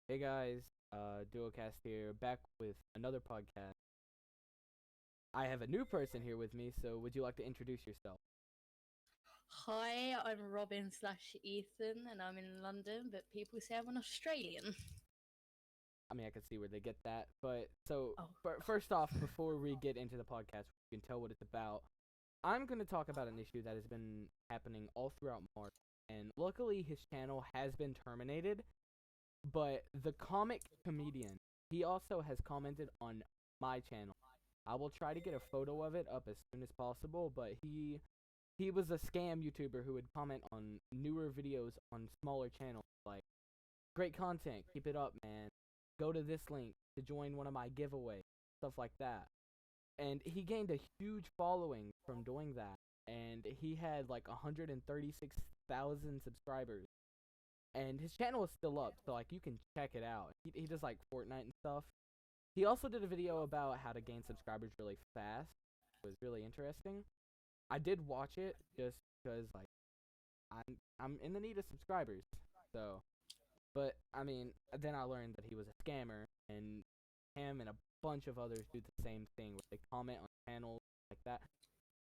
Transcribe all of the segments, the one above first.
Hey guys, DuoCast here, back with another podcast. I have a new person here with me, so would you like to introduce yourself? Hi, I'm Robin slash Ethan, and I'm in London, but people say I'm an Australian. I mean, I can see where they get that, but so Oh, first off, before we get into the podcast, you can tell what it's about. I'm going to talk about an issue that has been happening all throughout March, and luckily his channel has been terminated, but the comic comedian, he also has commented on my channel. I will try to get a photo of it up as soon as possible, but he was a scam YouTuber who would comment on newer videos on smaller channels like, great content, keep it up, man. Go to this link to join one of my giveaways, stuff like that. And he gained a huge following from doing that. And he had like 136,000 subscribers. And his channel is still up, so like you can check it out. He does like Fortnite and stuff. He also did a video about how to gain subscribers really fast. It was really interesting. I did watch it just because like I'm in the need of subscribers. So, but I mean, then I learned that he was a scammer, and him and a bunch of others do the same thing where they comment on channels like that.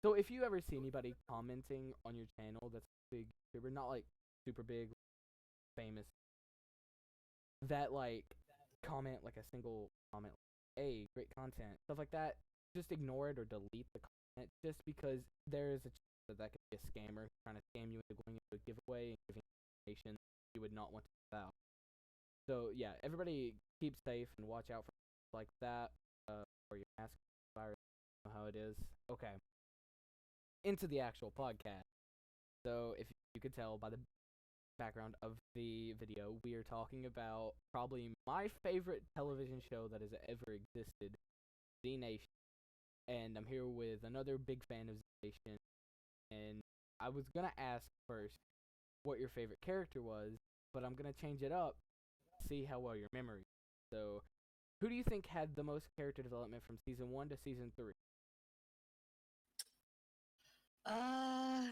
So if you ever see anybody commenting on your channel that's a big YouTuber, not like super big, famous, that like comment like a single comment, like, hey, great content, stuff like that, just ignore it or delete the comment just because there is a chance that that could be a scammer trying to scam you into going into a giveaway and giving information you would not want to give out. So yeah, everybody keep safe and watch out for like that, or your mask virus. You know how it is. Okay, into the actual podcast. So if you could tell by the background of the video, we are talking about probably my favorite television show that has ever existed, Z Nation. And I'm here with another big fan of Z Nation. And I was gonna ask first what your favorite character was, but I'm gonna change it up, see how well your memory. So, who do you think had the most character development from season 1 to season 3? uh,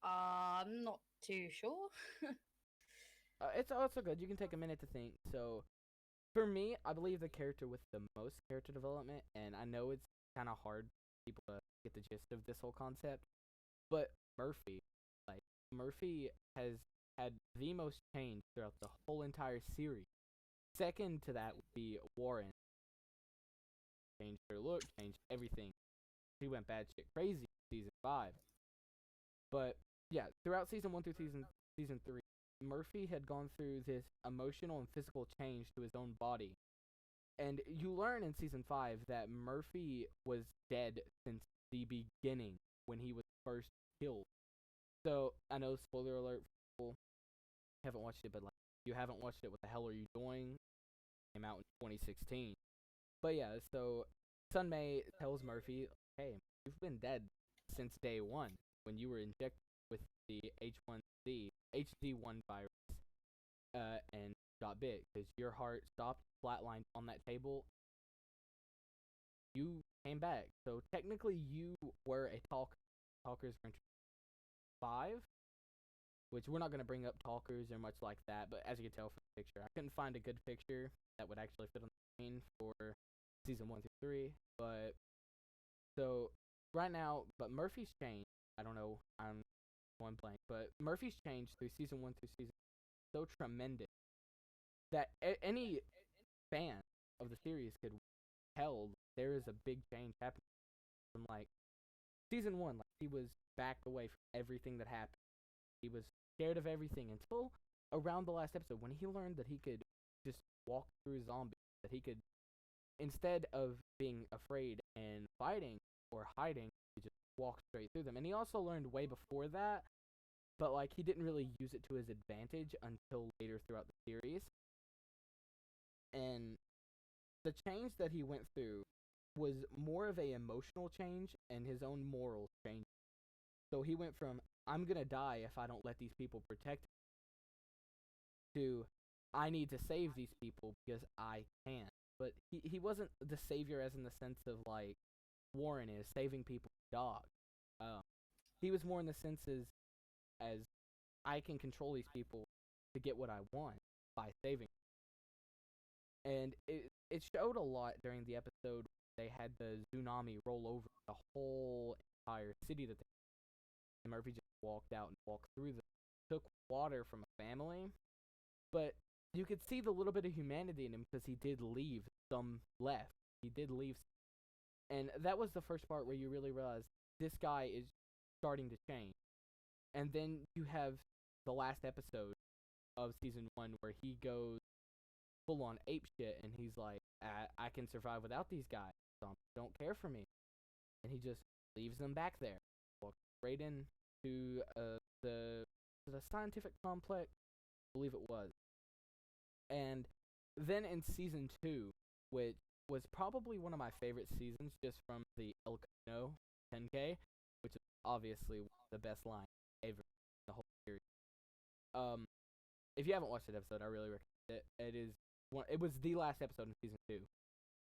I'm not too sure. It's also good. You can take a minute to think. So, for me, I believe the character with the most character development, and I know it's kind of hard for people to get the gist of this whole concept, but Murphy, like Murphy has had the most change throughout the whole entire series. Second to that would be Warren. Changed her look, changed everything. She went bad shit crazy in season 5. But yeah, throughout season 1 through season 3, Murphy had gone through this emotional and physical change to his own body. And you learn in season 5 that Murphy was dead since the beginning when he was first killed. So, I know, spoiler alert for people who haven't watched it, but like, if you haven't watched it, what the hell are you doing? It came out in 2016. But yeah, so Sunmay tells Murphy, hey, you've been dead since day one when you were injected with the H1Z, HD1 virus, and got bit because your heart stopped, flatlined on that table. You came back. So technically, you were a talker. Talkers were introduced 5, which we're not going to bring up talkers or much like that, but as you can tell from the picture, I couldn't find a good picture that would actually fit on the screen for season 1 through 3. But so right now, but Murphy's changed. I don't know, I'm one blank, but Murphy's changed through season 1 through season so tremendous that any fan of the series could tell there is a big change happening from like season 1. Like he was backed away from everything that happened. He was scared of everything until around the last episode when he learned that he could just walk through zombies. That he could, instead of being afraid and fighting or hiding, he just walk straight through them. And he also learned way before that, but like he didn't really use it to his advantage until later throughout the series. And the change that he went through was more of a emotional change and his own morals change. So he went from I'm gonna die if I don't let these people protect me to I need to save these people because I can. But he wasn't the savior as in the sense of like Warren is saving people with dogs. Um, he was more in the senses as I can control these people to get what I want. by saving. And it showed a lot during the episode. They had the tsunami roll over the whole entire city that and Murphy just walked out and walked through took water from a family, but you could see the little bit of humanity in him because he did leave some left. He did leave, and that was the first part where you really realize this guy is starting to change. And then you have the last episode of season 1 where he goes full on ape shit, and he's like, I can survive without these guys. Zombies don't care for me, and he just leaves them back there. Walks straight into the scientific complex, I believe it was. And then in season 2, which was probably one of my favorite seasons just from the El Camino 10K, which is obviously the best line ever in the whole series. If you haven't watched that episode, I really recommend it. It was the last episode in season 2.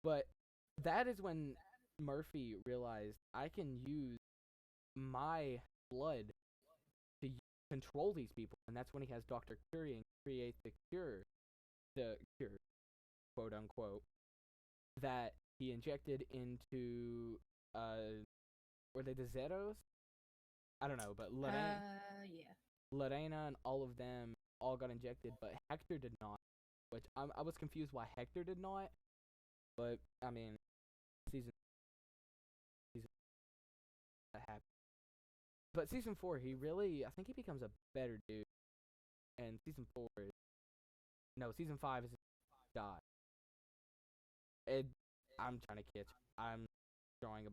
But that is when Murphy realized I can use my blood to control these people, and that's when he has Dr. Curie and create the cure, quote unquote, that he injected into were they the Zeros? I don't know, but Lorena and all of them all got injected, but Hector did not. Which I was confused why Hector did not, but I mean, season that happened. But season 4, I think he becomes a better dude, and season 5 is die. I'm trying to catch. I'm drawing a.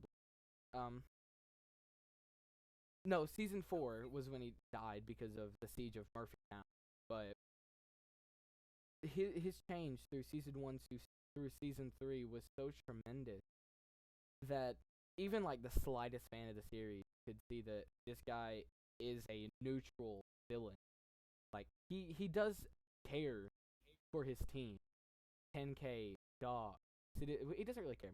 No, season 4 was when he died because of the siege of Murphy Town, but his change through season 1 through season 3 was so tremendous that even like the slightest fan of the series could see that this guy is a neutral villain. Like he does care for his team, 10K, Dog. He doesn't really care.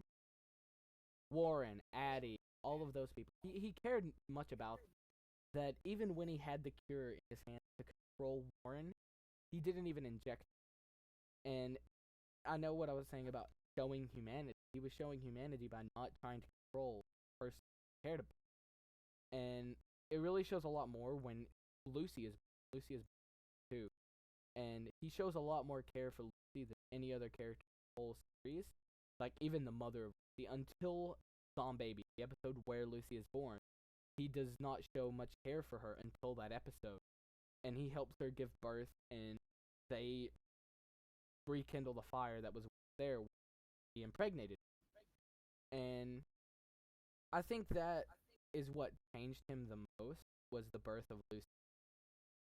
Warren, Addie, all of those people. He cared much about them, that even when he had the cure in his hand to control Warren, he didn't even inject him. And I know what I was saying about showing humanity. He was showing humanity by not trying to control the person he cared about. And it really shows a lot more when Lucy is too. And he shows a lot more care for Lucy than any other character in the whole series. Like, even the mother of Lucy, until Zombie, the episode where Lucy is born, he does not show much care for her until that episode. And he helps her give birth, and they rekindle the fire that was there when he impregnated her. And I think that is what changed him the most, was the birth of Lucy.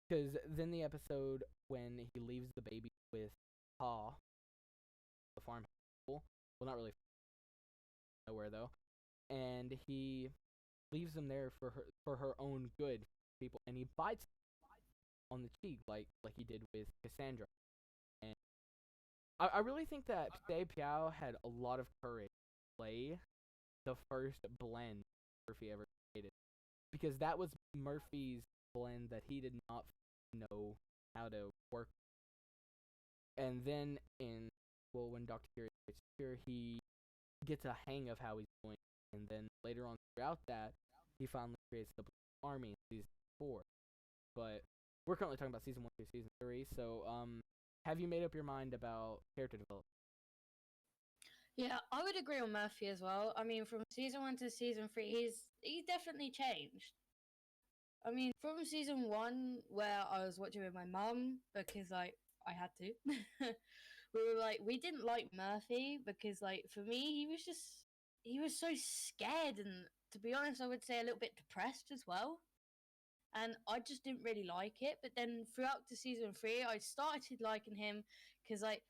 Because then the episode when he leaves the baby with Pa, the farmhouse people, well, not really nowhere though, and he leaves them there for her own good, people, and he bites on the cheek like he did with Cassandra. And I really think that Pei Piao had a lot of courage to play the first blend Murphy ever created, because that was Murphy's blend that he did not know how to work. And then when Dr. Curie gets here, he gets a hang of how he's doing, and then later on throughout that, he finally creates the Blue Army in season 4. But we're currently talking about season 1 through season 3, so have you made up your mind about character development? Yeah, I would agree on Murphy as well. I mean, from season 1 to season 3, he's definitely changed. I mean, from season 1, where I was watching with my mum, because, like, I had to, we didn't like Murphy, because, like, for me, he was so scared, and to be honest, I would say a little bit depressed as well. And I just didn't really like it. But then throughout to season 3, I started liking him, because, like,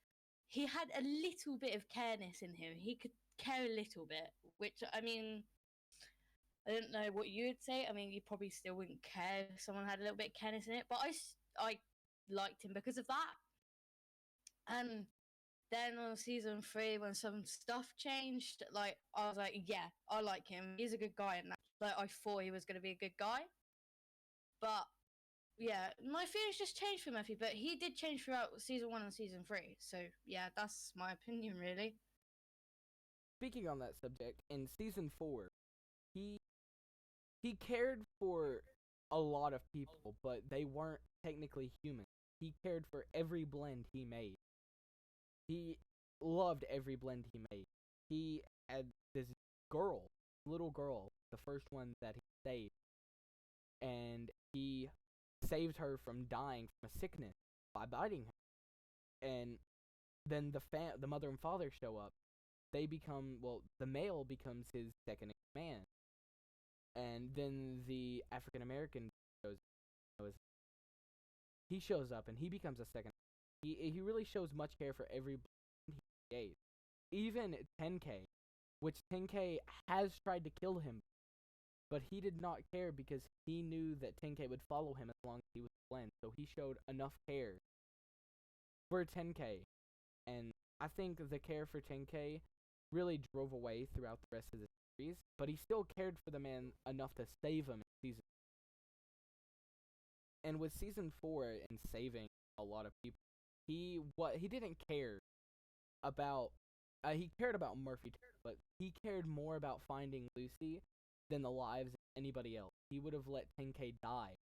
he had a little bit of careness in him. He could care a little bit, which, I mean, I don't know what you would say. I mean, you probably still wouldn't care if someone had a little bit of careness in it, but I liked him because of that. And then on season 3, when some stuff changed, like, I was like, yeah, I like him. He's a good guy, and like, I thought he was going to be a good guy. But yeah, my feelings just changed for Murphy, but he did change throughout season 1 and season 3. So yeah, that's my opinion, really. Speaking on that subject, in season 4, he he cared for a lot of people, but they weren't technically human. He cared for every blend he made. He loved every blend he made. He had this girl, little girl, the first one that he saved, and he saved her from dying from a sickness by biting her. And then the mother and father show up. They become, well, the male becomes his second in command, and then the African American shows he shows up and he becomes a second. He really shows much care for every he gave, even 10K, which 10K has tried to kill him, but he did not care because he knew that 10K would follow him as long as he was blend. So he showed enough care for 10K, and I think the care for 10K really drove away throughout the rest of the series, but he still cared for the man enough to save him in season. And with season 4 and saving a lot of people, he didn't care about he cared about Murphy, but he cared more about finding Lucy than the lives of anybody else. He would have let 10K die,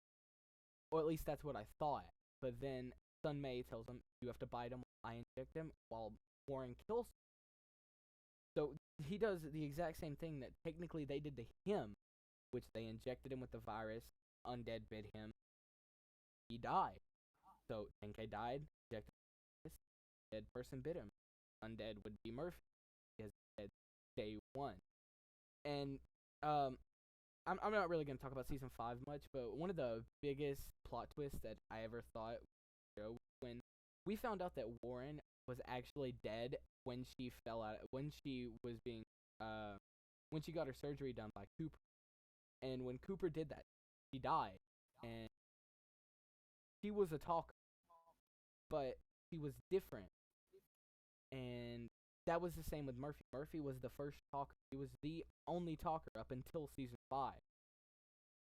or at least that's what I thought. But then Sun Mei tells him, "You have to bite him. I inject him," while Warren kills him. So he does the exact same thing that technically they did to him, which they injected him with the virus. Undead bit him. He died. So 10K died. Injected virus, dead person bit him. Undead would be Murphy because dead day 1. And I'm not really going to talk about season 5 much, but one of the biggest plot twists that I ever thought was when we found out that Warren was actually dead when she fell out, when she was being when she got her surgery done by Cooper. And when Cooper did that, she died. And she was a talker, but she was different. And that was the same with Murphy. Murphy was the first talker. He was the only talker up until season 5.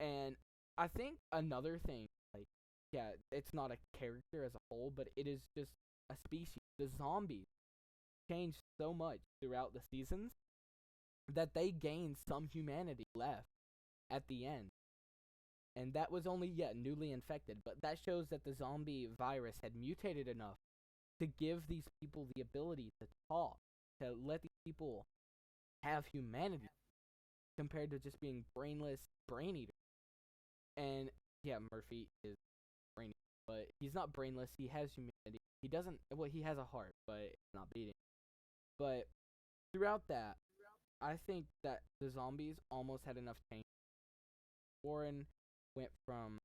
And I think another thing, like, yeah, it's not a character as a whole, but it is just a species. The zombies changed so much throughout the seasons that they gained some humanity left at the end. And that was only yet newly infected, but that shows that the zombie virus had mutated enough to give these people the ability to talk, to let these people have humanity compared to just being brainless brain eaters. And yeah, Murphy is brainy, but he's not brainless. He has humanity. He doesn't. Well, he has a heart, but it's not beating. But throughout that, I think that the zombies almost had enough change. Warren went from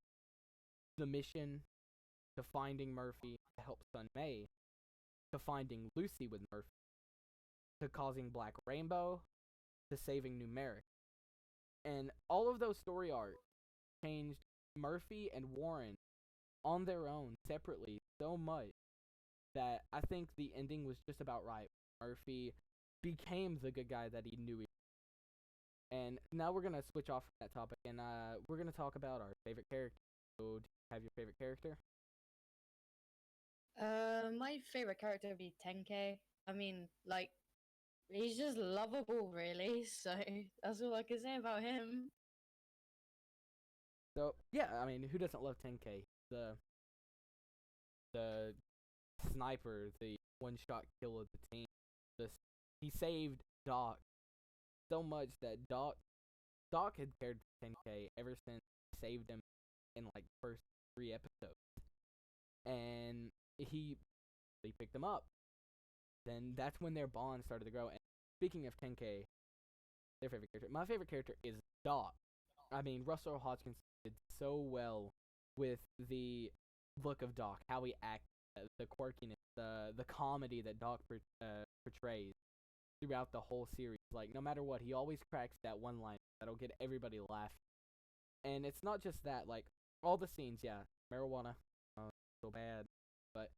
the mission to finding Murphy to help Sun Mei to finding Lucy with Murphy to causing Black Rainbow to saving Numeric. And all of those story arcs changed Murphy and Warren on their own separately so much that I think the ending was just about right. Murphy became the good guy that he knew he was. And now we're gonna switch off from that topic, and we're gonna talk about our favorite character. So, do you have your favorite character? My favorite character would be 10K. I mean, like, he's just lovable, really. So that's all I can say about him. So yeah, I mean, who doesn't love 10K? The sniper, the one-shot kill of the team. He saved Doc so much that Doc had cared for 10K ever since he saved him in like the first 3 episodes, and he picked him up. Then that's when their bond started to grow. And speaking of 10K, their favorite character, my favorite character is Doc. I mean, Russell Hodgkinson did so well with the look of Doc, how he acts, the quirkiness, the comedy that Doc portrays throughout the whole series. Like, no matter what, he always cracks that one line that'll get everybody laughing. And it's not just that, like, all the scenes, yeah, marijuana, so bad, but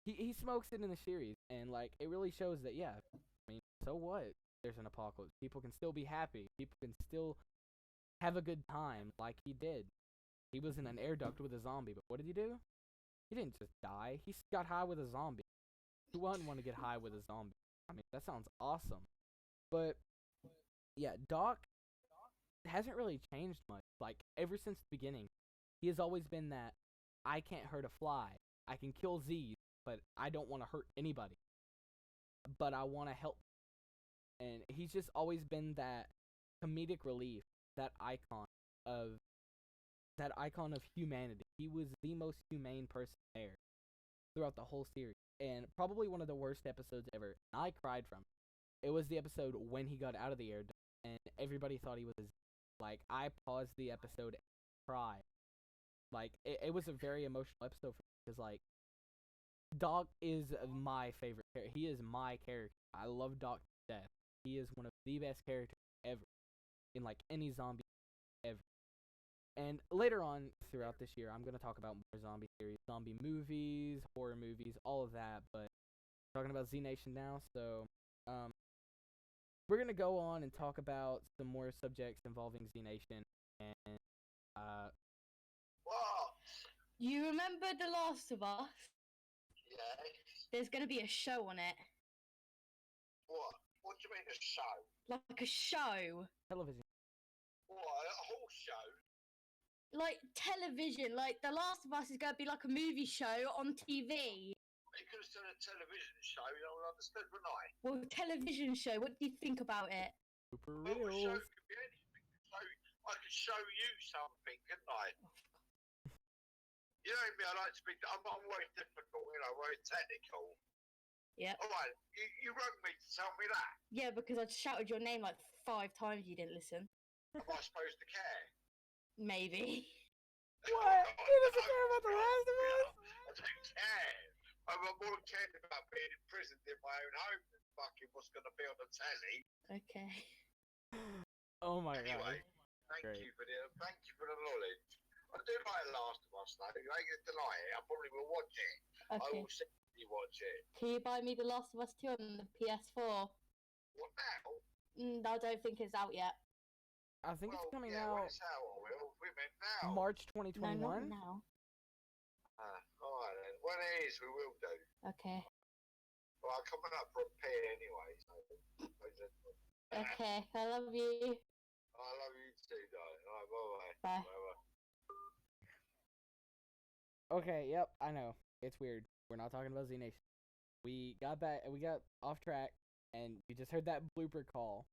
he smokes it in the series, and, like, it really shows that, yeah, I mean, so what? There's an apocalypse. People can still be happy. People can still have a good time like he did. He was in an air duct with a zombie, but what did he do? He didn't just die. He got high with a zombie. Who wouldn't want to get high with a zombie? I mean, that sounds awesome. But yeah, Doc hasn't really changed much. Like, ever since the beginning, he has always been that I can't hurt a fly. I can kill Z's, but I don't want to hurt anybody. But I want to help. And he's just always been that comedic relief, that icon of humanity. He was the most humane person there throughout the whole series, and probably one of the worst episodes ever. I cried from it. It was the episode when he got out of the air, and everybody thought he was like, I paused the episode and cried. Like, it was a very emotional episode for me, because, like, Doc is my favorite character. He is my character. I love Doc to death. He is one of the best characters ever in, like, any zombie ever. And later on throughout this year, I'm going to talk about more zombie series, zombie movies, horror movies, all of that. But we're talking about Z Nation now, so we're going to go on and talk about some more subjects involving Z Nation. And What? You remember The Last of Us? Yeah. There's going to be a show on it. What? What do you mean a show? Like a show. television. What? A horse show? Like television. Like The Last of Us is going to be like a movie show on TV. You could have said a television show, you know, understood, wouldn't I? Well, television show. What do you think about it? Super Well, a show real. could be anything. So I could show you something, couldn't I? You know me, I like to be. I'm very difficult, you know, very technical. Yeah. All right, you rang me to tell me that. Yeah, because I shouted your name like 5 times. You didn't listen. Am I supposed to care? Maybe. What? He doesn't care about The Last of Us? I don't care. I'm more cared about being imprisoned in my own home than fucking what's going to be on the telly. Okay. Oh my Anyway, god. thank Great. you for the knowledge. I do like The Last of Us though. You ain't gonna deny it. I probably will watch it. I Okay. will certainly watch it. Can you buy me The Last of Us 2 on the PS4? What now? I don't think it's out yet. I think it's coming yeah, when out it's out, I will. We meant now. March No, 2021. not now. Alright then. When it is, we will do. Okay. Well, I'm coming up for a pair anyway. So. Okay. I love you. I love you too, darling. Alright, bye-bye. Bye. Bye-bye. Okay, yep, I know. It's weird. We're not talking about Z Nation. We got off track, and you just heard that blooper call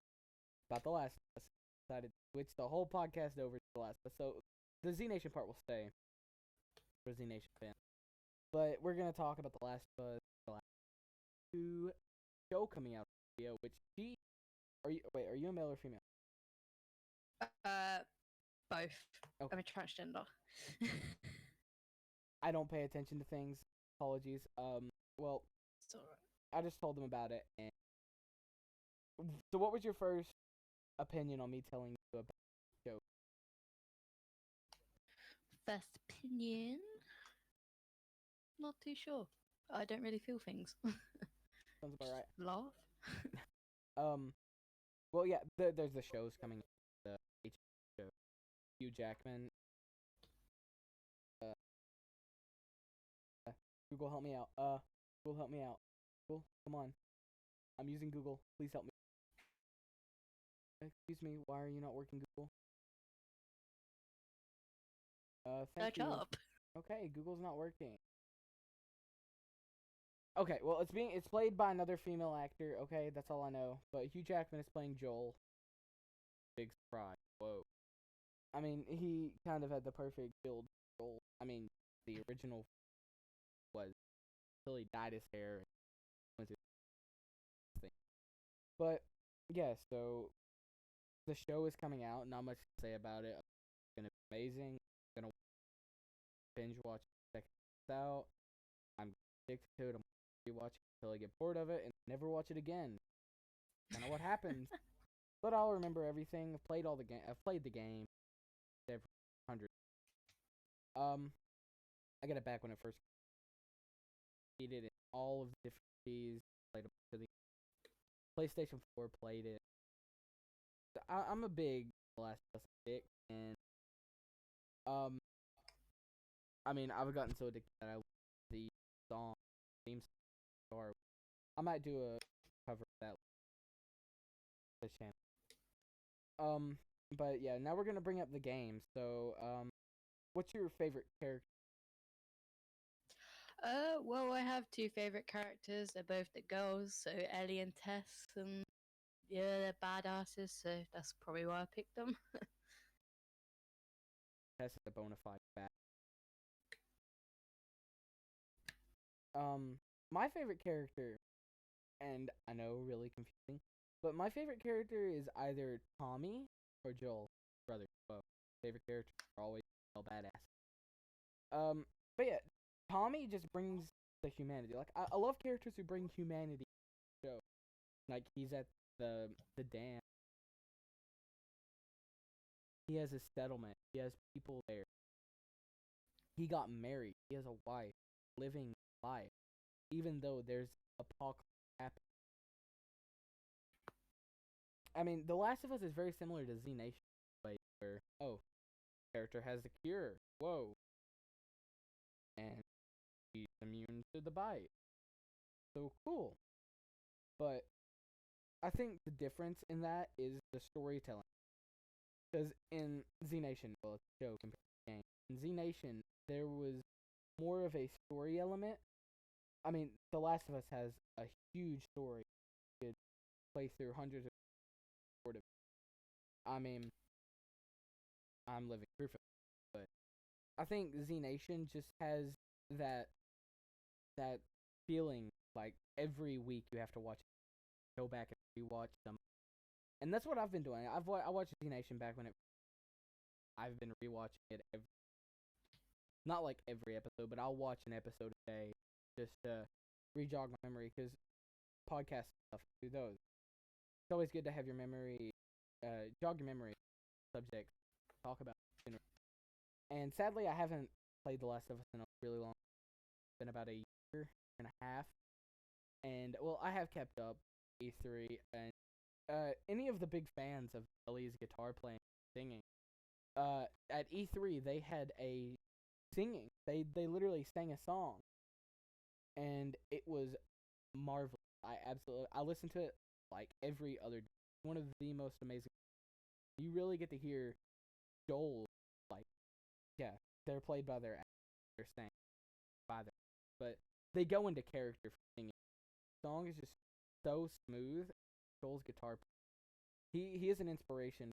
about The Last of Us. Decided to switch the whole podcast over to The Last of Us. So the Z Nation part will stay for Z Nation fans. But we're gonna talk about The Last of Us, the last show coming out this year, which are you a male or female? Both. Okay. I'm a transgender. I don't pay attention to things. Apologies. Well, It's alright. I just told them about it. And so, what was your first opinion on me telling you about the show? First opinion? Not too sure. I don't really feel things. Sounds about right. Laugh. Well, yeah. There's the shows coming. The HBO show. Hugh Jackman. Google, help me out. Google, help me out. Google, come on. I'm using Google. Please help me. Excuse me. Why are you not working, Google? Thank Shut you. up. Okay, Google's not working. Okay, well, it's played by another female actor. Okay, that's all I know. But Hugh Jackman is playing Joel. Big surprise. Whoa. I mean, he kind of had the perfect build role. I mean, the original was until he dyed his hair and went through thing. But yeah, so the show is coming out. Not much to say about it. It's gonna be amazing. I'm gonna binge watch it, check it out. I'm addicted to it. I'm gonna rewatch it until I get bored of it and never watch it again. Kind of what happened. But I'll remember everything. I've played the game. Several hundred. I got it back when it first beat it in all of the different keys. Played it to the PlayStation 4. Played it. I'm a big Last of Us dick, and I mean, I've gotten so addicted that I love the song theme song. I might do a cover of that this channel. But yeah, now we're gonna bring up the game. So, what's your favorite character? Well, I have two favorite characters. They're both the girls, so Ellie and Tess, and yeah, they're badasses, so that's probably why I picked them. Tess is a bona fide bad. My favorite character, and I know really confusing, but my favorite character is either Tommy or Joel. Brother, both favorite characters are always all badass. But yeah, Tommy just brings the humanity. Like I love characters who bring humanity to the show. Like he's at the dam. He has a settlement. He has people there. He got married. He has a wife, living life, even though there's apocalypse happening. I mean, The Last of Us is very similar to Z Nation, like where character has the cure. Whoa, and he's immune to the bite. So cool. But I think the difference in that is the storytelling. Because in Z Nation, well, it's a show compared to the game. In Z Nation, there was more of a story element. I mean, The Last of Us has a huge story. You could play through hundreds of. I mean, I'm living proof of it, but I think Z Nation just has that that feeling like every week you have to go back and rewatch them, and that's what I've been doing. I watched Z Nation back when it. I've been rewatching it not like every episode, but I'll watch an episode a day just to re-jog my memory because podcast stuff do those. It's always good to have your memory, jog your memory subjects talk about. And sadly, I haven't played The Last of Us in a really long. It's been about a year and a half, and well, I have kept up E3 and any of the big fans of Ellie's guitar playing, singing. At E3 they had a singing. They literally sang a song, and it was marvelous. I listened to it like every other day. One of the most amazing. You really get to hear Joel, like, yeah, they're played by their actors, they're sang by them, but they go into character for singing. The song is just so smooth. Joel's guitar, he is an inspiration.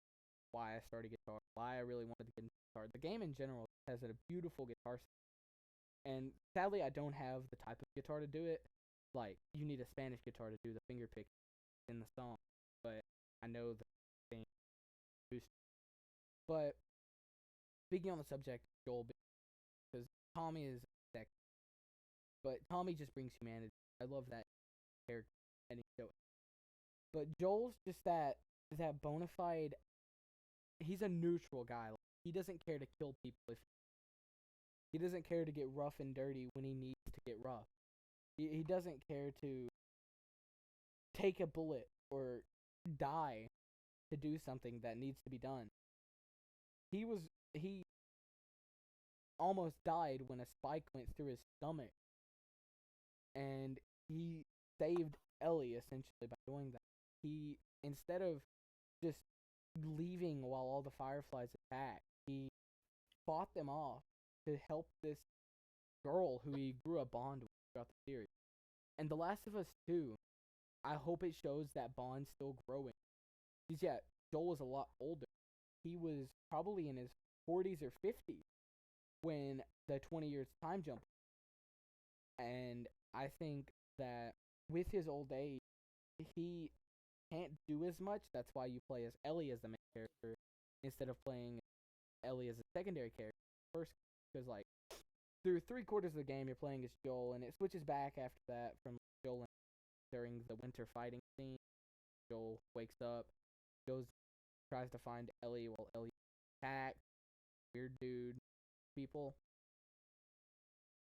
Why I started guitar, why I really wanted to get into guitar. The game in general has a beautiful guitar sound. And sadly, I don't have the type of guitar to do it. Like, you need a Spanish guitar to do the finger pick in the song. But I know the thing. But speaking on the subject of Joel, because Tommy is sex, but Tommy just brings humanity. I love that character and show. But Joel's just that bona fide. He's a neutral guy. Like, he doesn't care to kill people. He doesn't care to get rough and dirty when he needs to get rough. He doesn't care to take a bullet or die to do something that needs to be done. He almost died when a spike went through his stomach, and he saved Ellie essentially by doing that. He, instead of just leaving while all the fireflies attacked, he fought them off to help this girl who he grew a bond with throughout the series. And The Last of Us 2, I hope it shows that bond still growing. Because yeah, Joel was a lot older. He was probably in his 40s or 50s when the 20 years time jump. And I think that with his old age, he can't do as much. That's why you play as Ellie as the main character instead of playing Ellie as a secondary character first. Because like through 3/4 of the game, you're playing as Joel, and it switches back after that from Joel during the winter fighting scene. Joel wakes up, goes, tries to find Ellie while Ellie attacks weird dude people.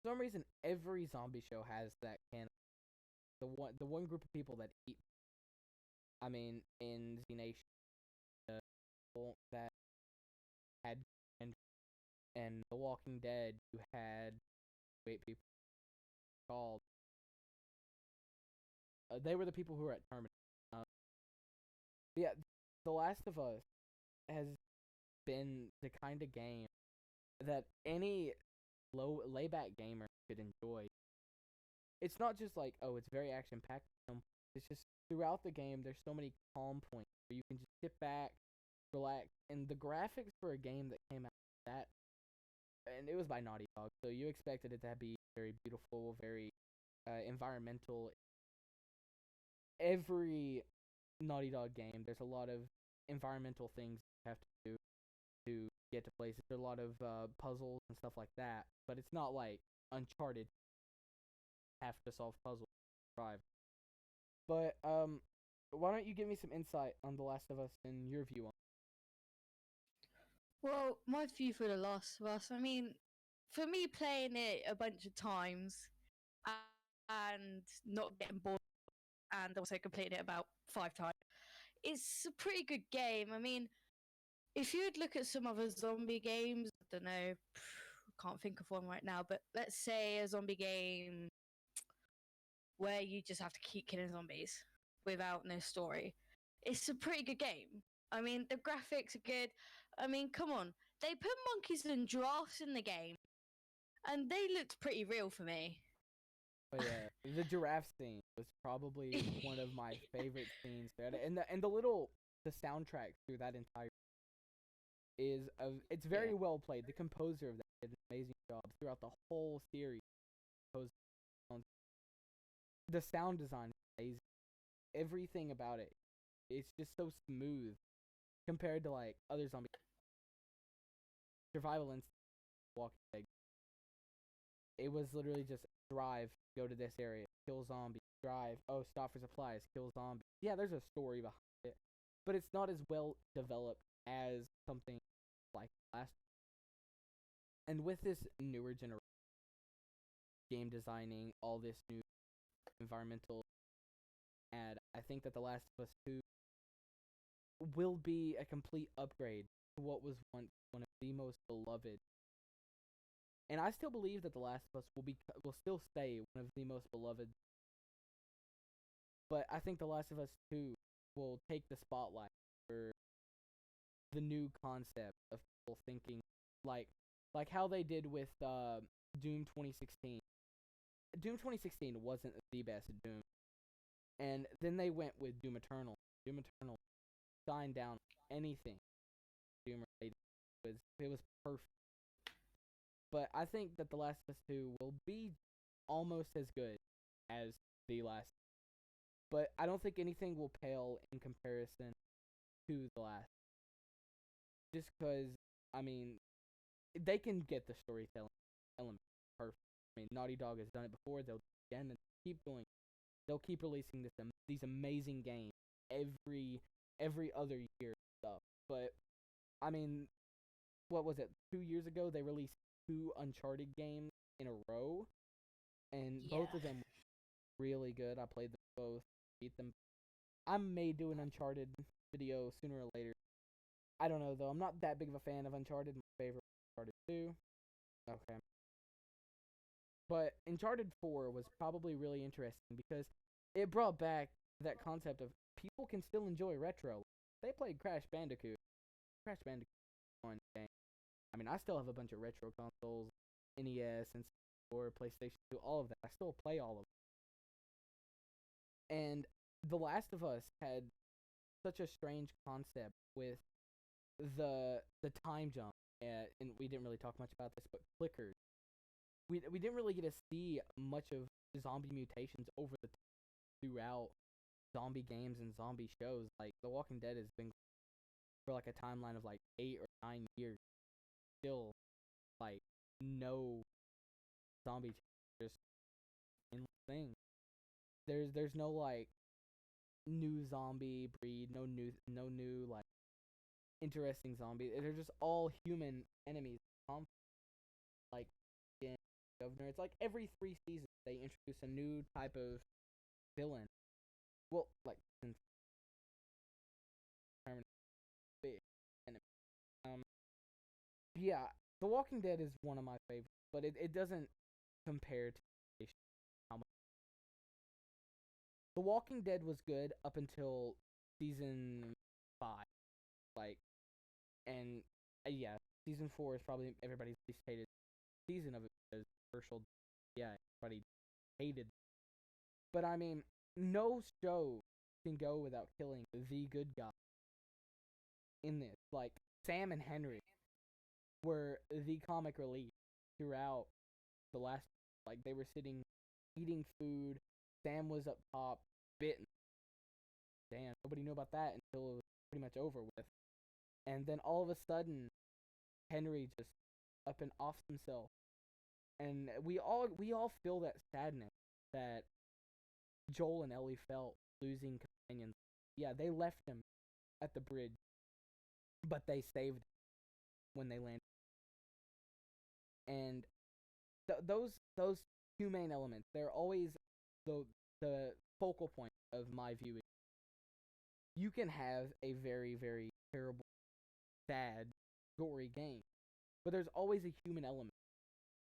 For some reason, every zombie show has that canon. The one group of people that eat. I mean, in Z Nation, the people that had and The Walking Dead, you had people called. They were the people who were at Terminal. Yeah, The Last of Us has been the kind of game that any layback gamer could enjoy. It's not just like, oh, it's very action packed. It's just throughout the game, there's so many calm points where you can just sit back, relax, and the graphics for a game that came out that, and it was by Naughty Dog, so you expected it to be very beautiful, very environmental. Every Naughty Dog game, there's a lot of environmental things you have to do to get to places. There's a lot of puzzles and stuff like that, but it's not like Uncharted have to solve puzzles to survive. But why don't you give me some insight on The Last of Us and your view on it? Well, my view for The Last of Us, I mean, for me playing it a bunch of times and not getting bored and also completing it about 5 times, it's a pretty good game. I mean, if you'd look at some other zombie games, I don't know, can't think of one right now, but let's say a zombie game where you just have to keep killing zombies without no story. It's a pretty good game. I mean, the graphics are good. I mean, come on. They put monkeys and giraffes in the game, and they looked pretty real for me. But yeah, the giraffe scene was probably one of my favorite scenes. And the soundtrack through that entire it's very well played. The composer of that did an amazing job throughout the whole series. The sound design is amazing. Everything about it, it's just so smooth compared to like other zombie survival instinct. Walking Dead. It was literally just drive, go to this area, kill zombie, drive, oh, stop for supplies, kill zombie. Yeah, there's a story behind it, but it's not as well developed as something like last. And with this newer generation, game designing, all this new environmental add, I think that The Last of Us 2 will be a complete upgrade to what was once one of the most beloved. And I still believe that The Last of Us will still stay one of the most beloved. But I think The Last of Us 2 will take the spotlight for the new concept of people thinking like how they did with Doom 2016. Doom 2016 wasn't the best Doom. And then they went with Doom Eternal. Doom Eternal signed down anything Doom related. It was perfect. But I think that The Last of Us 2 will be almost as good as the last. But I don't think anything will pale in comparison to the last. Just because, I mean, they can get the storytelling element perfect. I mean, Naughty Dog has done it before. They'll do it again and keep doing it. They'll keep releasing these amazing games every other year stuff. But, I mean, what was it? 2 years ago, they released 2 Uncharted games in a row, and both of them were really good. I played them both, beat them. I may do an Uncharted video sooner or later. I don't know though. I'm not that big of a fan of Uncharted. My favorite was Uncharted 2. Okay. But Uncharted 4 was probably really interesting because it brought back that concept of people can still enjoy retro. They played Crash Bandicoot. Crash Bandicoot one game. I mean, I still have a bunch of retro consoles, NES and or PlayStation 2, all of that. I still play all of them. And The Last of Us had such a strange concept with the time jump, and we didn't really talk much about this, but clickers. We didn't really get to see much of zombie mutations over the throughout zombie games and zombie shows. Like The Walking Dead has been for like a timeline of like 8 or 9 years, still like no zombie just in thing. There's no like new zombie breed, no new like interesting zombies. They're just all human enemies. Like in Governor, it's like every 3 seasons they introduce a new type of villain. Well, like big enemy. Yeah, The Walking Dead is one of my favorites, but it doesn't compare to how much. The Walking Dead was good up until season 5, like, and yeah, season 4 is probably everybody's least hated season of it because Herschel, yeah, everybody hated. But I mean, no show can go without killing the good guy in this. Like, Sam and Henry were the comic relief throughout the last. Like, they were sitting, eating food. Sam was up top, bitten. Damn, nobody knew about that until it was pretty much over with. And then all of a sudden, Henry just up and offs himself. And we all feel that sadness that Joel and Ellie felt losing companions. Yeah, they left him at the bridge, but they saved him when they landed. And those humane elements, they're always the focal point of my viewing. You can have a very, very terrible, sad, gory game, but there's always a human element,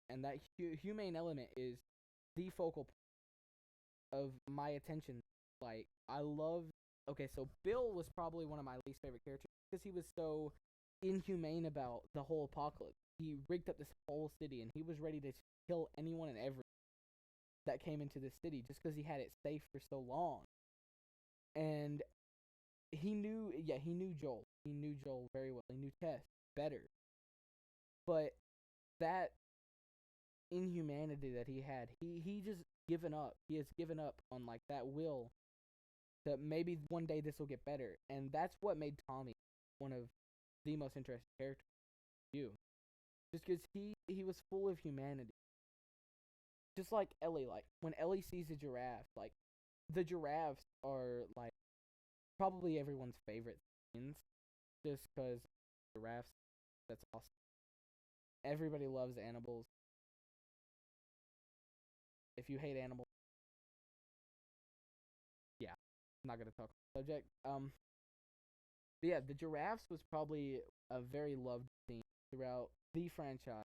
and that humane element is the focal point of my attention. Like, I love. Okay, so Bill was probably one of my least favorite characters because he was so inhumane about the whole apocalypse. He rigged up this whole city, and he was ready to kill anyone and everyone that came into this city just because he had it safe for so long. And he knew Joel. He knew Joel very well. He knew Tess better. But that inhumanity that he had, he just given up. He has given up on, like, that will that maybe one day this will get better. And that's what made Tommy one of the most interesting characters to you. Just because he was full of humanity. Just like Ellie, like, when Ellie sees a giraffe, like, the giraffes are, like, probably everyone's favorite things. Just because giraffes, that's awesome. Everybody loves animals. If you hate animals, yeah, I'm not gonna talk about the subject. But yeah, the giraffes was probably a very loved theme throughout the franchise.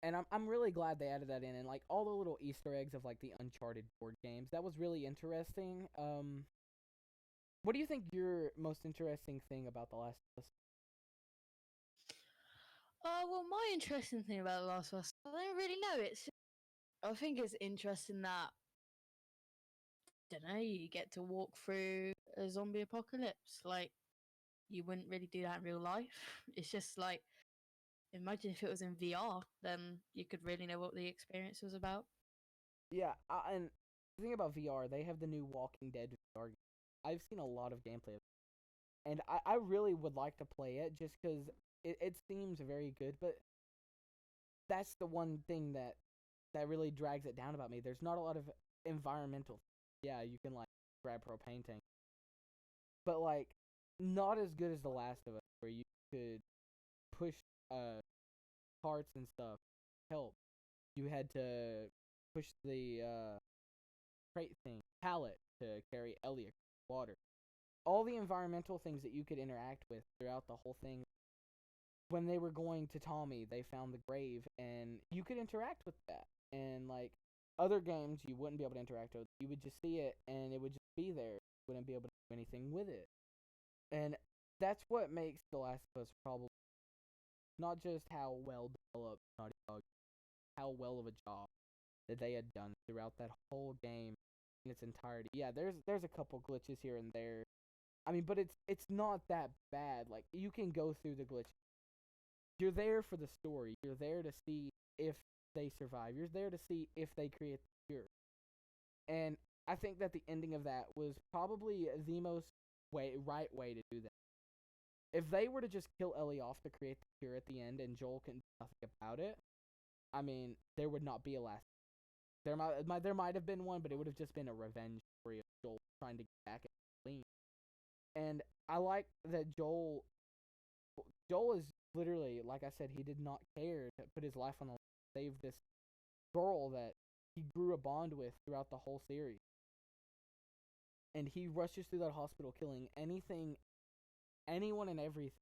And I'm really glad they added that in, and, like, all the little Easter eggs of, like, the Uncharted board games. That was really interesting. What do you think your most interesting thing about The Last of Us? Well, my interesting thing about The Last of Us, I don't really know. I think it's interesting that, I don't know, you get to walk through a zombie apocalypse. Like, you wouldn't really do that in real life. It's just like, imagine if it was in VR, then you could really know what the experience was about. Yeah, and the thing about VR, they have the new Walking Dead VR game. I've seen a lot of gameplay of it, and I really would like to play it just because it seems very good, but that's the one thing that really drags it down about me. There's not a lot of environmental. Yeah, you can, like, grab propane tank, but, like, not as good as The Last of Us, where you could push carts and stuff. Help. You had to push the crate thing, pallet, to carry Ellie across water. All the environmental things that you could interact with throughout the whole thing. When they were going to Tommy, they found the grave, and you could interact with that. And, like, other games, you wouldn't be able to interact with. You would just see it, and it would just be there. You wouldn't be able to do anything with it. And that's what makes The Last of Us probably not just how well developed Naughty Dog, how well of a job that they had done throughout that whole game in its entirety. Yeah, there's a couple glitches here and there. I mean, but it's not that bad. Like, you can go through the glitch. You're there for the story. You're there to see if they survive. You're there to see if they create the cure. And I think that the ending of that was probably the most right way to do that. If they were to just kill Ellie off to create the cure at the end and Joel can do nothing about it, I mean, there would not be a last. There might have been one, but it would have just been a revenge story of Joel trying to get back at Clean. And I like that Joel is literally, like I said, he did not care to put his life on the line to save this girl that he grew a bond with throughout the whole series. And he rushes through that hospital killing anyone and everything,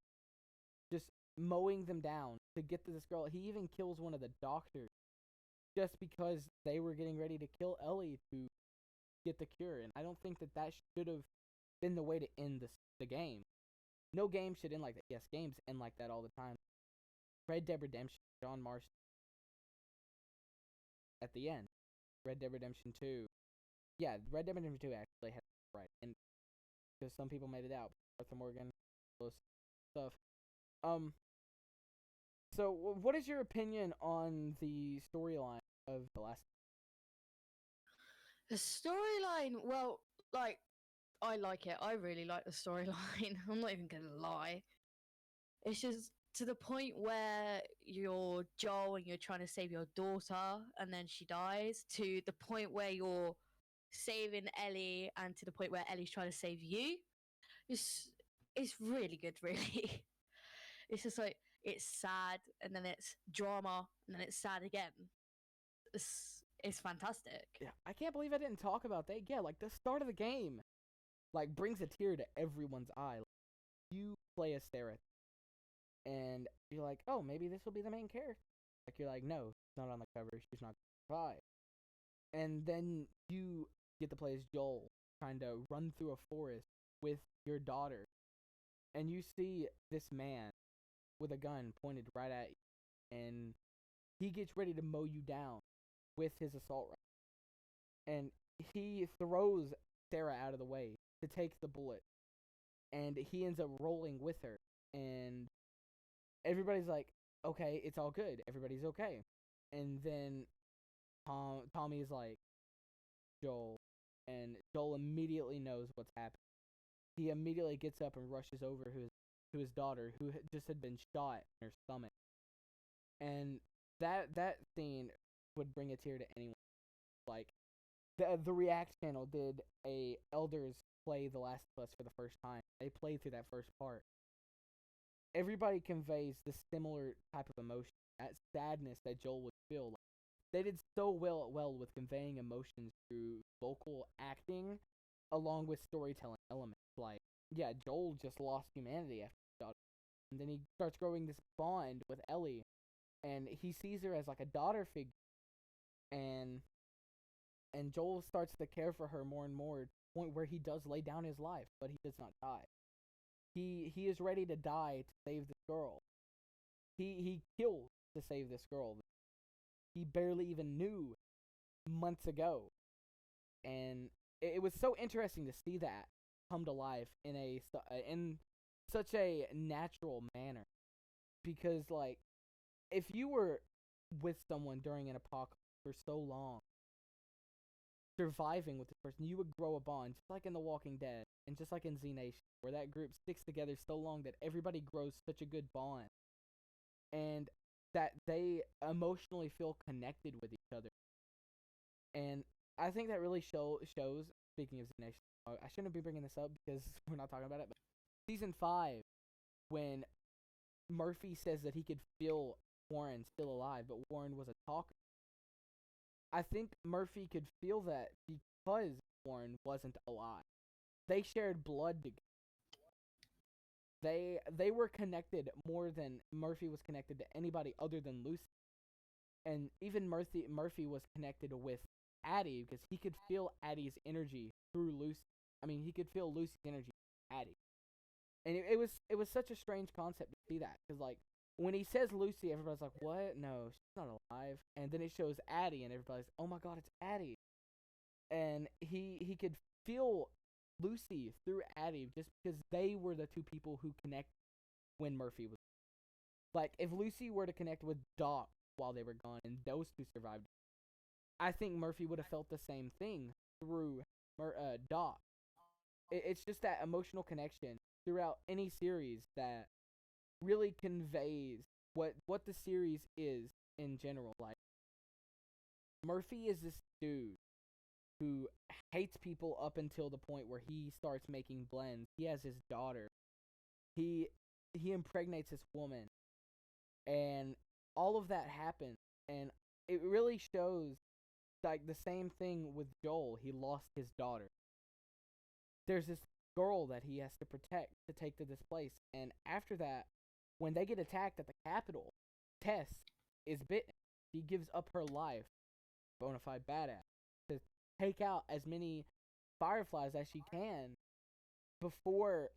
just mowing them down to get to this girl. He even kills one of the doctors just because they were getting ready to kill Ellie to get the cure. And I don't think that should have been the way to end the game. No game should end like that. Yes, games end like that all the time. Red Dead Redemption, John Marston at the end. Red Dead Redemption 2. Yeah, Red Dead Redemption 2 actually had it right. And because some people made it out. Arthur Morgan, those stuff. So what is your opinion on the storyline of The Last? The storyline, well, like, I like it. I really like the storyline. I'm not even gonna lie. It's just to the point where you're Joel and you're trying to save your daughter and then she dies, to the point where you're saving Ellie and to the point where Ellie's trying to save you. It's really good, really. It's just like, it's sad and then it's drama and then it's sad again. It's fantastic. Yeah, I can't believe I didn't talk about that. Yeah, like the start of the game, like brings a tear to everyone's eye. Like, you play as Sarah, and you're like, oh, maybe this will be the main character. Like you're like, no, she's not on the cover. She's not gonna survive. And then you get to play as Joel, trying to run through a forest with your daughter, and you see this man with a gun pointed right at you, and he gets ready to mow you down with his assault rifle. And he throws Sarah out of the way to take the bullet, and he ends up rolling with her, and everybody's like, okay, it's all good, everybody's okay. And then Tommy is like, Joel, and Joel immediately knows what's happening. He immediately gets up and rushes over to his daughter, who just had been shot in her stomach. And that scene would bring a tear to anyone. Like, the React channel did a Elders play The Last of Us for the first time. They played through that first part. Everybody conveys the similar type of emotion, that sadness that Joel would feel. Like, they did so well with conveying emotions through vocal acting, along with storytelling elements. Like, yeah, Joel just lost humanity after his daughter, and then he starts growing this bond with Ellie, and he sees her as like a daughter figure, and Joel starts to care for her more and more, to the point where he does lay down his life, but he does not die. He is ready to die to save this girl. He kills to save this girl. He barely even knew months ago, and it was so interesting to see that come to life in such a natural manner. Because, like, if you were with someone during an apocalypse for so long, surviving with this person, you would grow a bond, just like in The Walking Dead, and just like in Z Nation, where that group sticks together so long that everybody grows such a good bond, and that they emotionally feel connected with each other. And I think that really shows, speaking of Z Nation, I shouldn't be bringing this up because we're not talking about it, but Season 5, when Murphy says that he could feel Warren still alive, but Warren was a talker, I think Murphy could feel that because Warren wasn't alive. They shared blood together. They were connected more than Murphy was connected to anybody other than Lucy. And even Murphy was connected with Addie because he could feel Addie's energy through Lucy. I mean, he could feel Lucy's energy through Addie. And it was such a strange concept to see that, because like when he says Lucy, everybody's like, what? No, she's not alive. And then it shows Addie, and everybody's, oh my god, it's Addie. And he could feel Lucy through Addie just because they were the two people who connected when Murphy was. Like, if Lucy were to connect with Doc while they were gone, and those two survived, I think Murphy would have felt the same thing through Doc. It's just that emotional connection throughout any series that really conveys what the series is in general. Like, Murphy is this dude who hates people up until the point where he starts making blends. He has his daughter. He impregnates this woman. And all of that happens. And it really shows, like, the same thing with Joel. He lost his daughter. There's this girl that he has to protect to take to this place. And after that, when they get attacked at the Capitol, Tess is bitten. She gives up her life, bona fide badass, to take out as many Fireflies as she can before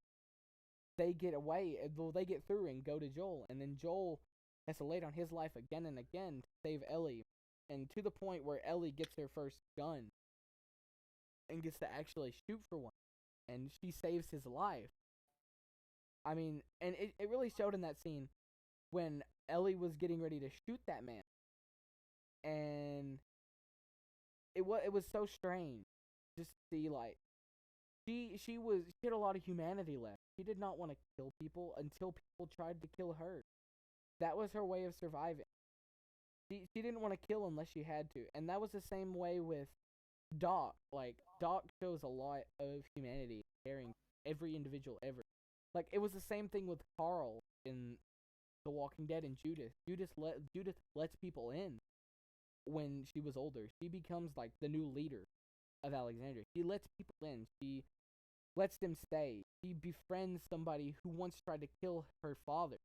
they get away. Well, they get through and go to Joel, and then Joel has to lay down his life again and again to save Ellie, and to the point where Ellie gets her first gun and gets to actually shoot for one, and she saves his life. I mean, and it really showed in that scene when Ellie was getting ready to shoot that man, and it was so strange just to see, like, she had a lot of humanity left. She did not want to kill people until people tried to kill her. That was her way of surviving. She didn't want to kill unless she had to, and that was the same way with Doc. Like, Doc shows a lot of humanity, caring every individual ever. Like, it was the same thing with Carl in The Walking Dead and Judith. Judith lets people in when she was older. She becomes like the new leader of Alexandria. She lets people in. She lets them stay. She befriends somebody who once tried to kill her father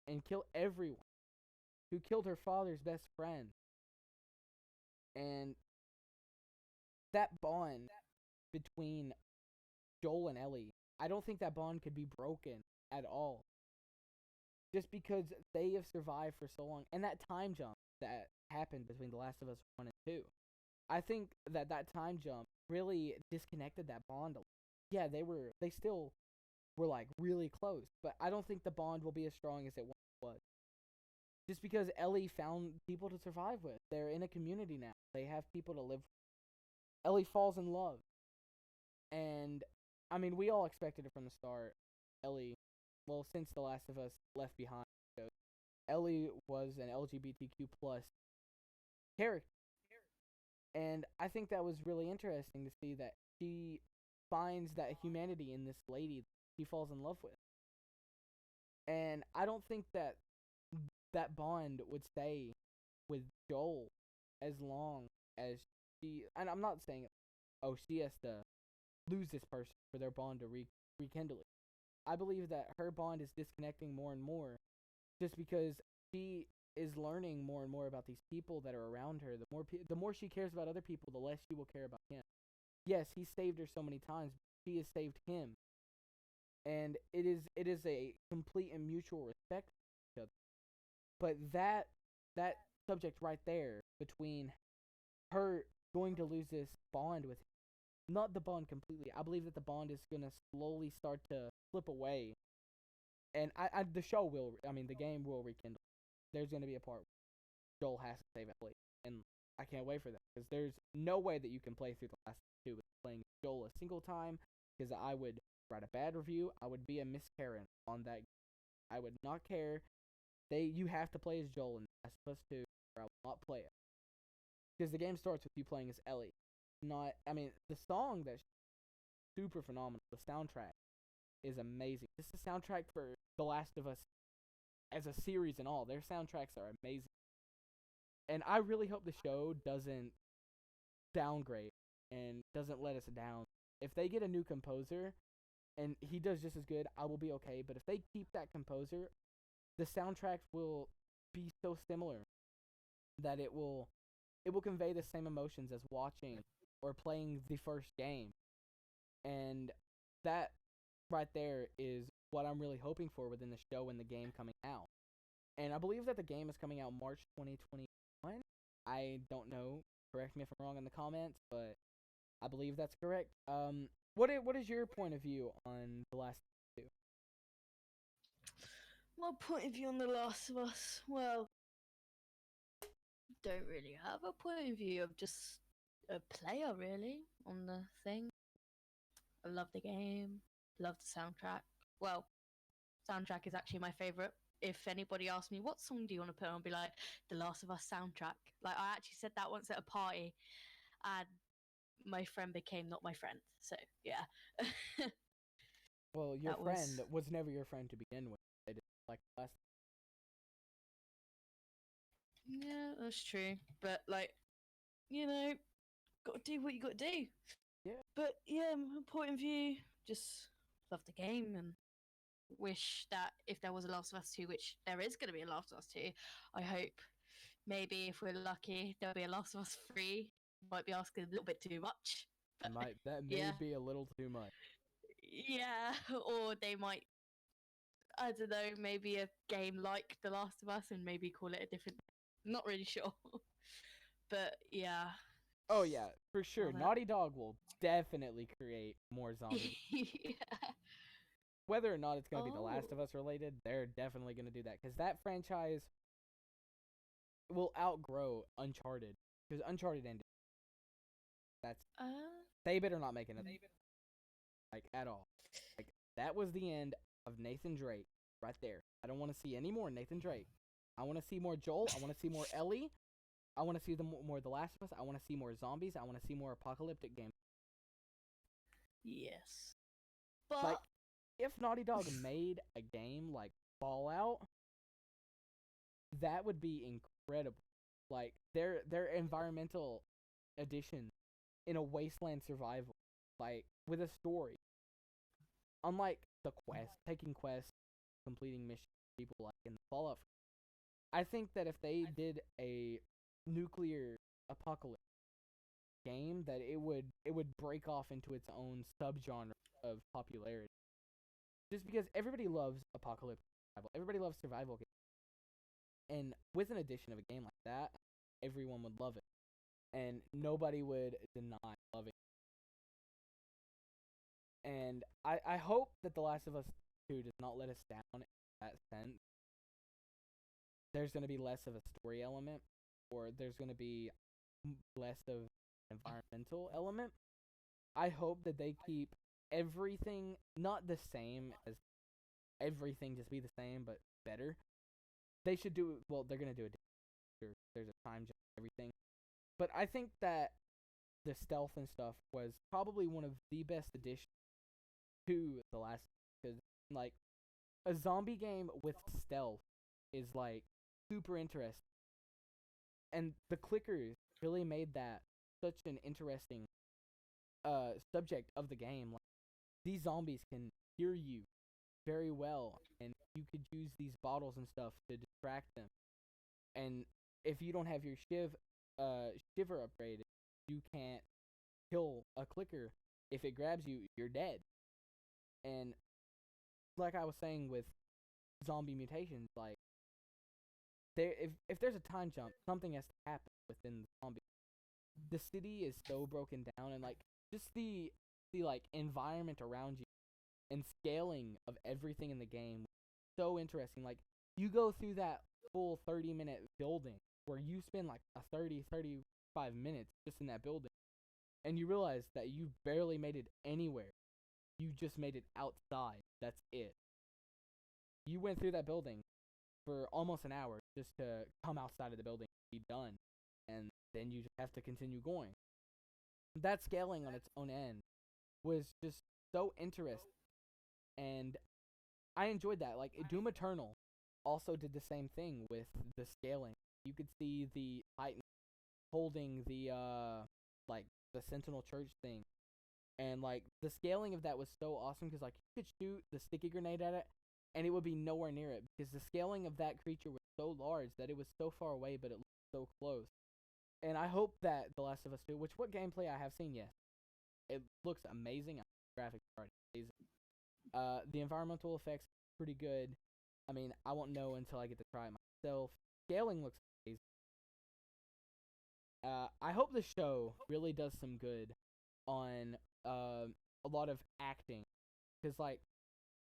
and kill everyone, who killed her father's best friend. And that bond between Joel and Ellie, I don't think that bond could be broken at all. Just because they have survived for so long. And that time jump that happened between The Last of Us 1 and 2. I think that time jump really disconnected that bond a lot. Yeah, they still were like really close, but I don't think the bond will be as strong as it once was. Just because Ellie found people to survive with. They're in a community now. They have people to live with. Ellie falls in love. And, I mean, we all expected it from the start. Ellie, well, since The Last of Us Left Behind, Ellie was an LGBTQ plus character. And I think that was really interesting to see that she finds that humanity in this lady that she falls in love with. And I don't think that bond would stay with Joel as long as she... And I'm not saying, oh, she has to lose this person for their bond to rekindle it. I believe that her bond is disconnecting more and more just because she is learning more and more about these people that are around her. The more she cares about other people, the less she will care about him. Yes, he saved her so many times, but she has saved him. And it is a complete and mutual respect for each other. But that subject right there, between her going to lose this bond with him, not the bond completely. I believe that the bond is gonna slowly start to slip away. And the show will, the game will rekindle. There's gonna be a part where Joel has to save Ellie, and I can't wait for that, because there's no way that you can play through the last two with playing Joel a single time, because I would write a bad review. I would be a Miss Karen on that game. I would not care. You have to play as Joel in Last of Us 2, or I will not play it. Because the game starts with you playing as Ellie. The song that's super phenomenal, the soundtrack is amazing. This is the soundtrack for The Last of Us as a series and all. Their soundtracks are amazing. And I really hope the show doesn't downgrade and doesn't let us down. If they get a new composer and he does just as good, I will be okay. But if they keep that composer, the soundtrack will be so similar that it will convey the same emotions as watching or playing the first game. And that right there is what I'm really hoping for within the show and the game coming out. And I believe that the game is coming out March 2021. I don't know. Correct me if I'm wrong in the comments, but I believe that's correct. What is your point of view on The Last of Us 2? My point of view on The Last of Us, well, don't really have a point of view. I'm just a player, really, on the thing. I love the game, love the soundtrack. Well, soundtrack is actually my favorite. If anybody asks me, what song do you want to put on, I'll be like, The Last of Us soundtrack. Like, I actually said that once at a party, and my friend became not my friend. So, yeah. Well, your friend was never your friend to begin with. They didn't like the last. Yeah, that's true. But, like, got to do what you got to do. Yeah. But, yeah, my point of view, just love the game and wish that if there was a Last of Us 2, which there is going to be a Last of Us 2, I hope maybe if we're lucky, there'll be a Last of Us 3. Might be asking a little bit too much. But That may yeah. be a little too much. Yeah, or they might, I don't know, maybe a game like The Last of Us and maybe call it a different. Not really sure. But yeah. Oh yeah, for sure. Love it. Naughty Dog will definitely create more zombies. Yeah. Whether or not it's going to be The Last Oh. of Us related, they're definitely going to do that because that franchise will outgrow Uncharted because Uncharted ended. That's they better not make another like at all. Like that was the end of Nathan Drake right there. I don't want to see any more Nathan Drake. I want to see more Joel. I want to see more Ellie. I want to see more The Last of Us. I want to see more zombies. I want to see more apocalyptic games. Yes. But Like, if Naughty Dog made a game like Fallout, that would be incredible. Like their environmental edition in a wasteland survival, like with a story. Unlike the quest, taking quests, completing missions, people like in the Fallout. I think that if they did a nuclear apocalypse game, that it would break off into its own subgenre of popularity. Just because everybody loves apocalyptic survival, everybody loves survival games, and with an addition of a game like that, everyone would love it, and nobody would deny loving it. And I hope that The Last of Us 2 does not let us down in that sense. There's going to be less of a story element, or there's going to be less of an environmental element. I hope that they keep everything not the same as everything just be the same, but better. They should do well. They're gonna do it. There's a time jump and everything, but I think that the stealth and stuff was probably one of the best additions to The Last, because like a zombie game with stealth is like super interesting, and the clickers really made that such an interesting subject of the game. Like these zombies can hear you very well, and you could use these bottles and stuff to distract them. And if you don't have your shiver upgraded, you can't kill a clicker. If it grabs you, you're dead. And like I was saying with zombie mutations, like if there's a time jump, something has to happen within the zombie. The city is so broken down, and like just the like environment around you and scaling of everything in the game, so interesting. Like you go through that full 30-minute building where you spend like a 35 minutes just in that building, and you realize that you barely made it anywhere. You just made it outside. That's it. You went through that building for almost an hour just to come outside of the building and be done, and then you just have to continue going. That scaling on its own end was just so interesting, and I enjoyed that. Like Doom Eternal also did the same thing with the scaling. You could see the Titan holding the like the Sentinel Church thing, and like the scaling of that was so awesome because like you could shoot the sticky grenade at it, and it would be nowhere near it because the scaling of that creature was so large that it was so far away, but it looked so close. And I hope that The Last of Us 2, which what gameplay I have seen, yes, it looks amazing. Graphics are amazing. The environmental effects pretty good. I mean, I won't know until I get to try it myself. Scaling looks amazing. I hope the show really does some good on a lot of acting, because like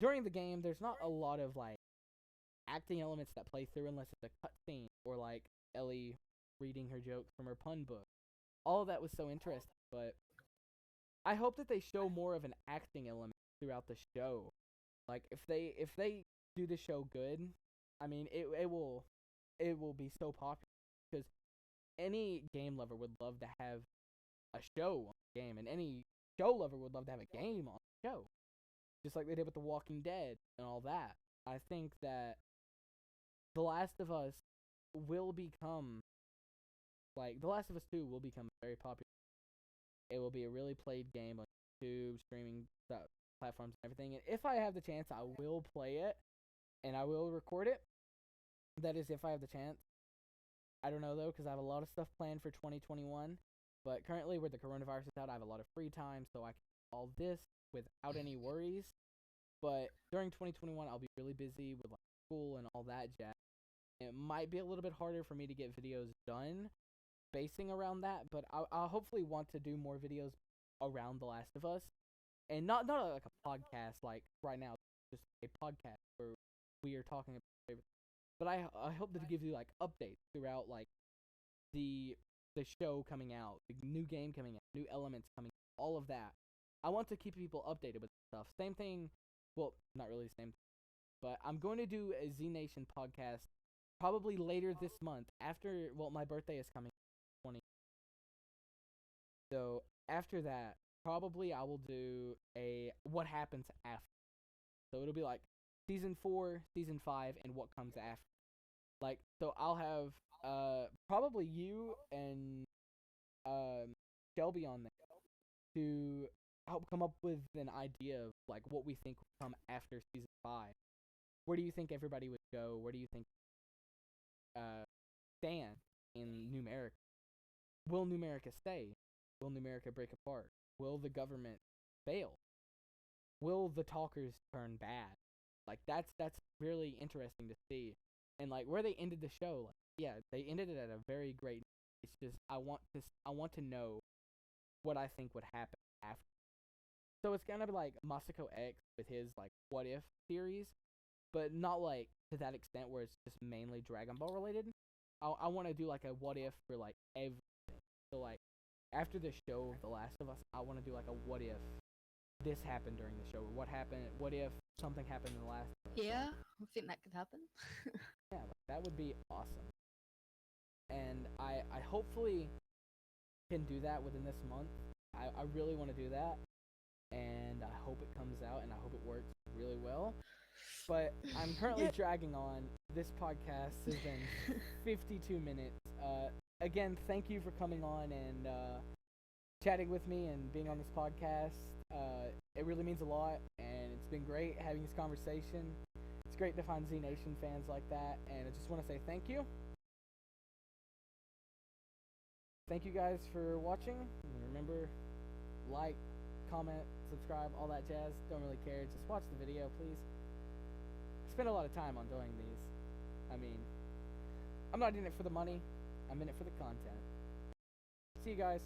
during the game, there's not a lot of like acting elements that play through unless it's a cutscene or like Ellie reading her jokes from her pun book. All of that was so interesting, but I hope that they show more of an acting element throughout the show. Like if they do the show good, I mean it will be so popular because any game lover would love to have a show on the game, and any show lover would love to have a game on the show, just like they did with The Walking Dead and all that. I think that The Last of Us will become like The Last of Us 2 will become very popular. It will be a really played game on YouTube, streaming platforms and everything. And if I have the chance, I will play it, and I will record it. That is, if I have the chance. I don't know, though, because I have a lot of stuff planned for 2021. But currently, where the coronavirus is out, I have a lot of free time, so I can do all this without any worries. But during 2021, I'll be really busy with like school and all that jazz. It might be a little bit harder for me to get videos done basing around that, but I'll hopefully want to do more videos around The Last of Us. And not like a podcast like right now, just a podcast where we are talking about favorite. But I hope to give you like updates throughout like the show coming out, the new game coming out, new elements coming out, all of that. I want to keep people updated with stuff. Same thing, well, not really the same thing, but I'm going to do a Z Nation podcast probably later this month after, well, my birthday is coming 20. So after that, probably I will do a what happens after. So it'll be like season 4, season 5, and what comes after. Like, so I'll have probably you and Shelby on there to help come up with an idea of like what we think will come after season 5. Where do you think everybody would go? Where do you think stand in New America? Will New America stay? Will New America break apart? Will the government fail? Will the talkers turn bad? Like that's really interesting to see. And like where they ended the show, like, yeah, they ended it at a very great. It's just I want to know what I think would happen after. So it's gonna be like Masako X with his like what if series, but not like to that extent where it's just mainly Dragon Ball related. I want to do like a what if for like everything. So like after the show The Last of Us, I want to do like a what if this happened during the show, or what happened, what if something happened in The Last of Us. Yeah, I think that could happen. Yeah, like, that would be awesome. And I hopefully can do that within this month. I really want to do that, and I hope it comes out, and I hope it works really well. But I'm currently dragging on. This podcast has been 52 minutes. Again, thank you for coming on and chatting with me and being on this podcast. It really means a lot, and it's been great having this conversation. It's great to find Z Nation fans like that, and I just want to say thank you. Thank you guys for watching. And remember, like, comment, subscribe, all that jazz. Don't really care. Just watch the video, please. I spend a lot of time on doing these. I mean, I'm not in it for the money. I'm in it for the content. See you guys.